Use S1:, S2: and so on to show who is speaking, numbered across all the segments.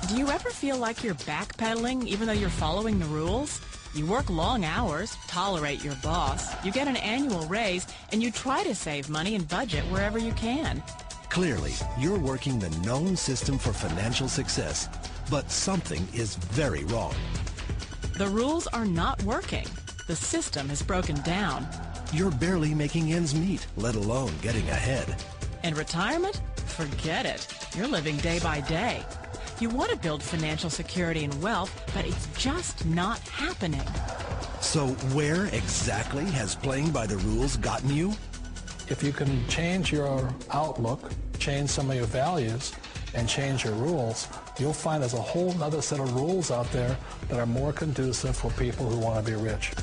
S1: Do you ever feel like you're backpedaling even though you're following the rules? You work long hours, tolerate your boss, you get an annual raise, and you try to save money and budget wherever you can.
S2: Clearly, you're working the known system for financial success, but something is very wrong.
S1: The rules are not working. The system is broken down.
S2: You're barely making ends meet, let alone getting ahead.
S1: And retirement? Forget it. You're living day by day. You want to build financial security and wealth, but it's just not happening.
S2: So where exactly has playing by the rules gotten you?
S3: If you can change your outlook, change some of your values, and change your rules, you'll find there's a whole other set of rules out there that are more conducive for people who want to be rich.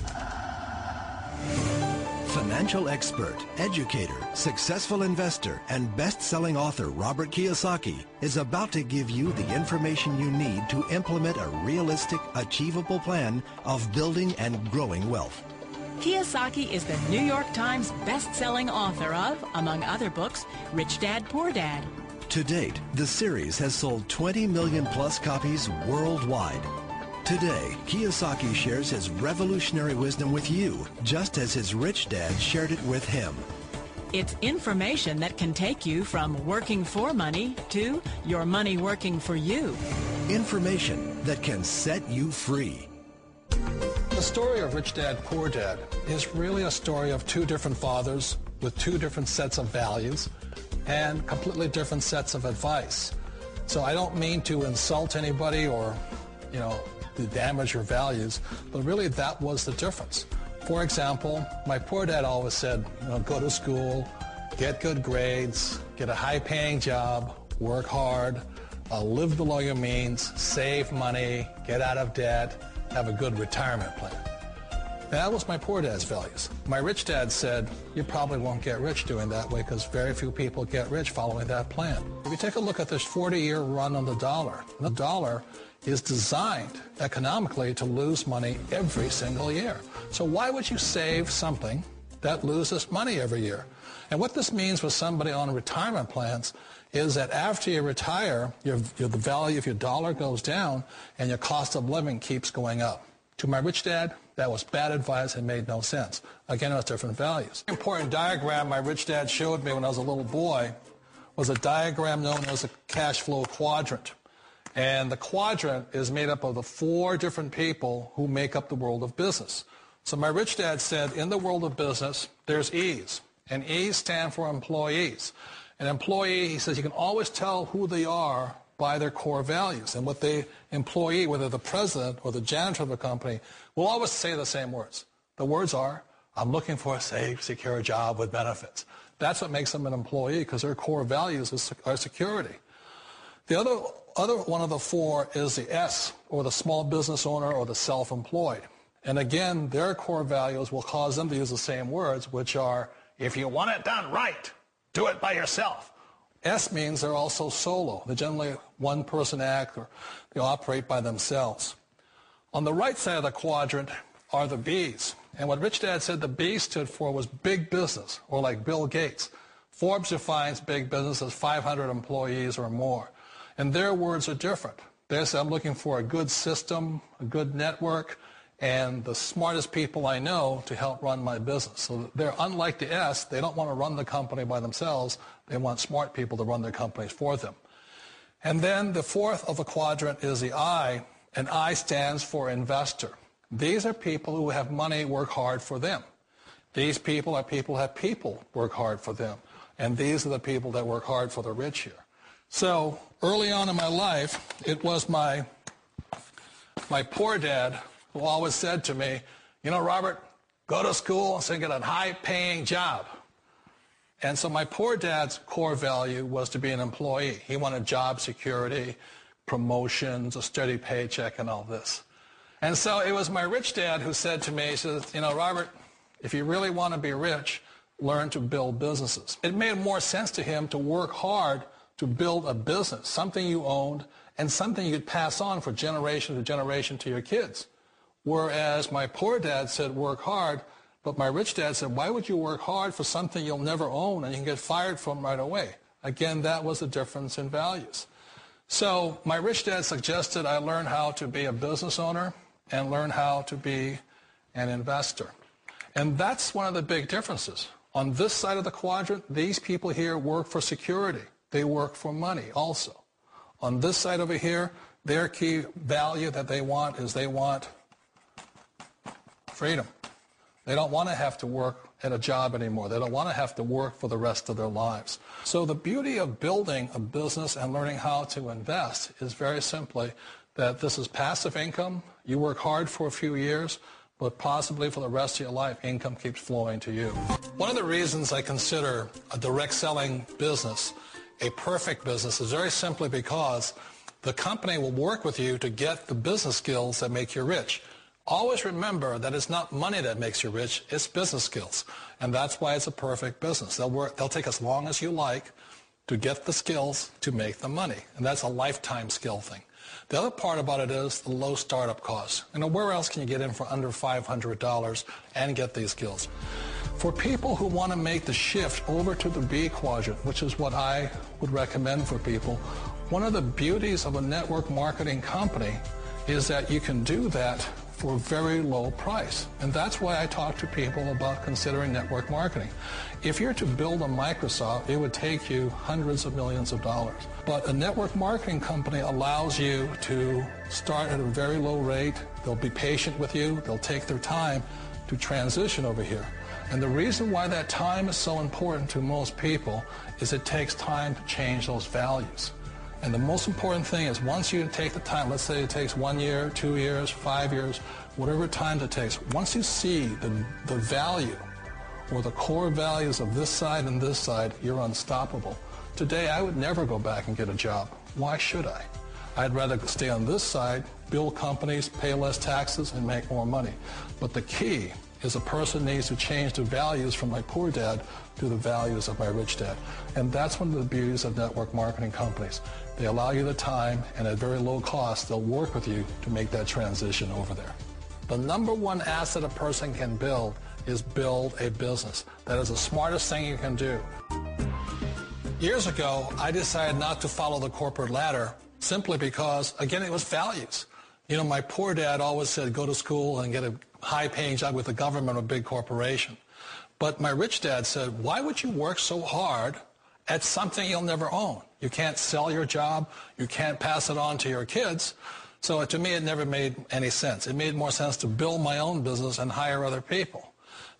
S2: Financial expert, educator, successful investor, and best-selling author Robert Kiyosaki is about to give you the information you need to implement a realistic, achievable plan of building and growing wealth.
S1: Kiyosaki is the New York Times best-selling author of, among other books, Rich Dad, Poor Dad.
S2: To date, the series has sold 20 million plus copies worldwide. Today, Kiyosaki shares his revolutionary wisdom with you, just as his rich dad shared it with him.
S1: It's information that can take you from working for money to your money working for you.
S2: Information that can set you free.
S3: The story of Rich Dad, Poor Dad is really a story of two different fathers with two different sets of values and completely different sets of advice. So I don't mean to insult anybody or, to damage your values, but really that was the difference. For example, my poor dad always said, go to school, get good grades, get a high-paying job, work hard, live below your means, save money, get out of debt, have a good retirement plan. That was my poor dad's values. My rich dad said, you probably won't get rich doing that way because very few people get rich following that plan. If you take a look at this 40-year run on the dollar is designed economically to lose money every single year. So why would you save something that loses money every year? And what this means for somebody on retirement plans is that after you retire, the value of your dollar goes down and your cost of living keeps going up. To my rich dad, that was bad advice and made no sense. Again, it was different values. An important diagram my rich dad showed me when I was a little boy was a diagram known as a cash flow quadrant. And the quadrant is made up of the four different people who make up the world of business. So my rich dad said, in the world of business, there's E's. And E's stand for employees. An employee, he says, you can always tell who they are by their core values. And what the employee, whether the president or the janitor of the company, will always say the same words. The words are, I'm looking for a safe, secure job with benefits. That's what makes them an employee, because their core values are security. The other one of the four is the S, or the small business owner or the self-employed. And again, their core values will cause them to use the same words, which are, if you want it done right, do it by yourself. S means they're also solo. They're generally one-person act, or they operate by themselves. On the right side of the quadrant are the B's. And what Rich Dad said the B stood for was big business, or like Bill Gates. Forbes defines big business as 500 employees or more. And their words are different. They say, I'm looking for a good system, a good network, and the smartest people I know to help run my business. So they're unlike the S. They don't want to run the company by themselves. They want smart people to run their companies for them. And then the fourth of the quadrant is the I, and I stands for investor. These are people who have money work hard for them. These people are people who have people work hard for them. And these are the people that work hard for the rich here. So early on in my life, it was my poor dad who always said to me, Robert, go to school and get a high-paying job. And so my poor dad's core value was to be an employee. He wanted job security, promotions, a steady paycheck, and all this. And so it was my rich dad who said to me, he says, Robert, if you really want to be rich, learn to build businesses. It made more sense to him to work hard to build a business, something you owned, and something you could pass on for generation to generation to your kids. Whereas my poor dad said work hard, but my rich dad said, why would you work hard for something you'll never own and you can get fired from right away? Again, that was the difference in values. So my rich dad suggested I learn how to be a business owner and learn how to be an investor. And that's one of the big differences. On this side of the quadrant, these people here work for security. They work for money also. On this side over here, their key value that they want is they want freedom. They don't want to have to work at a job anymore. They don't want to have to work for the rest of their lives. So the beauty of building a business and learning how to invest is very simply that this is passive income. You work hard for a few years, but possibly for the rest of your life, income keeps flowing to you. One of the reasons I consider a direct selling business a perfect business is very simply because the company will work with you to get the business skills that make you rich. Always remember that it's not money that makes you rich, it's business skills. And that's why it's a perfect business. They'll take as long as you like to get the skills to make the money. And that's a lifetime skill thing. The other part about it is the low startup costs. Where else can you get in for under $500 and get these skills? For people who want to make the shift over to the B quadrant, which is what I would recommend for people, one of the beauties of a network marketing company is that you can do that for a very low price. And that's why I talk to people about considering network marketing. If you're to build a Microsoft, it would take you hundreds of millions of dollars. But a network marketing company allows you to start at a very low rate. They'll be patient with you. They'll take their time to transition over here. And the reason why that time is so important to most people is it takes time to change those values. And the most important thing is once you take the time, let's say it takes 1 year, 2 years, 5 years, whatever time it takes, once you see the value or the core values of this side and this side, you're unstoppable. Today, I would never go back and get a job. Why should I? I'd rather stay on this side, build companies, pay less taxes, and make more money. But the key is a person needs to change the values from my poor dad to the values of my rich dad. And that's one of the beauties of network marketing companies. They allow you the time, and at very low cost, they'll work with you to make that transition over there. The number one asset a person can build is build a business. That is the smartest thing you can do. Years ago, I decided not to follow the corporate ladder simply because, again, it was values. My poor dad always said, go to school and get a high-paying job with the government or a big corporation. But my rich dad said, why would you work so hard at something you'll never own? You can't sell your job. You can't pass it on to your kids. So to me, it never made any sense. It made more sense to build my own business and hire other people.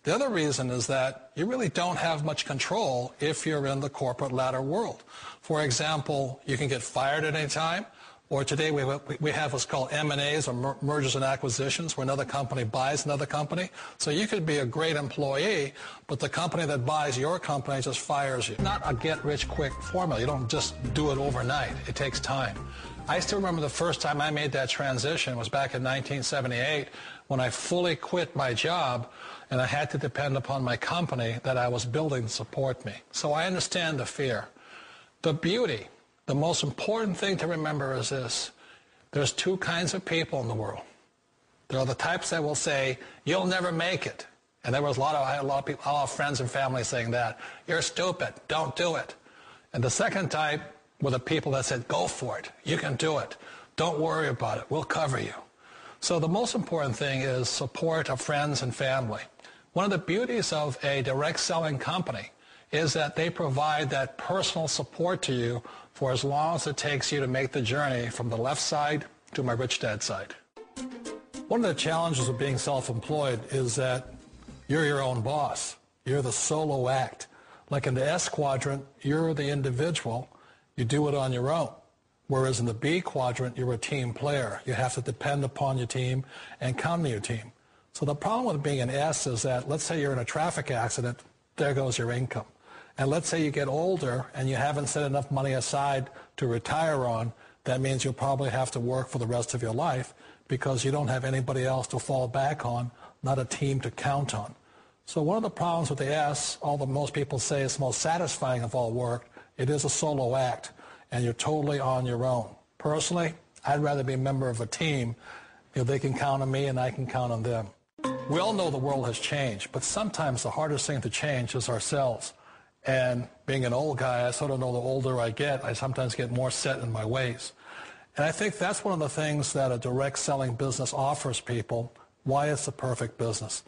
S3: The other reason is that you really don't have much control if you're in the corporate ladder world. For example, you can get fired at any time. Or today we have what's called M&As, or mergers and acquisitions, where another company buys another company. So you could be a great employee, but the company that buys your company just fires you. Not a get-rich-quick formula. You don't just do it overnight. It takes time. I still remember the first time I made that transition was back in 1978 when I fully quit my job and I had to depend upon my company that I was building to support me. So I understand the fear. The beauty. The most important thing to remember is this. There's two kinds of people in the world. There are the types that will say, you'll never make it. And I had a lot of people, a lot of friends and family saying that. You're stupid. Don't do it. And the second type were the people that said, go for it. You can do it. Don't worry about it. We'll cover you. So the most important thing is support of friends and family. One of the beauties of a direct selling company is that they provide that personal support to you for as long as it takes you to make the journey from the left side to my rich dad side. One of the challenges of being self-employed is that you're your own boss. You're the solo act. Like in the S quadrant, you're the individual. You do it on your own. Whereas in the B quadrant, you're a team player. You have to depend upon your team and count on your team. So the problem with being an S is that, let's say you're in a traffic accident, there goes your income. And let's say you get older and you haven't set enough money aside to retire on, that means you'll probably have to work for the rest of your life because you don't have anybody else to fall back on, not a team to count on. So one of the problems with the S, although most people say it's the most satisfying of all work, it is a solo act and you're totally on your own. Personally, I'd rather be a member of a team. They can count on me and I can count on them. We all know the world has changed, but sometimes the hardest thing to change is ourselves. And being an old guy, I sort of know the older I get, I sometimes get more set in my ways. And I think that's one of the things that a direct selling business offers people, why it's the perfect business.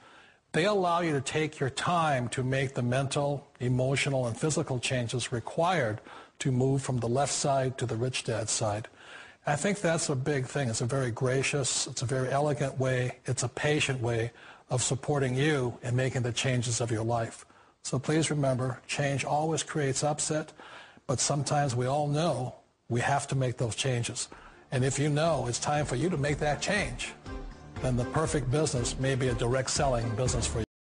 S3: They allow you to take your time to make the mental, emotional, and physical changes required to move from the left side to the rich dad side. I think that's a big thing. It's a very gracious, it's a very elegant way, it's a patient way of supporting you in making the changes of your life. So please remember, change always creates upset, but sometimes we all know we have to make those changes. And if you know it's time for you to make that change, then the perfect business may be a direct selling business for you.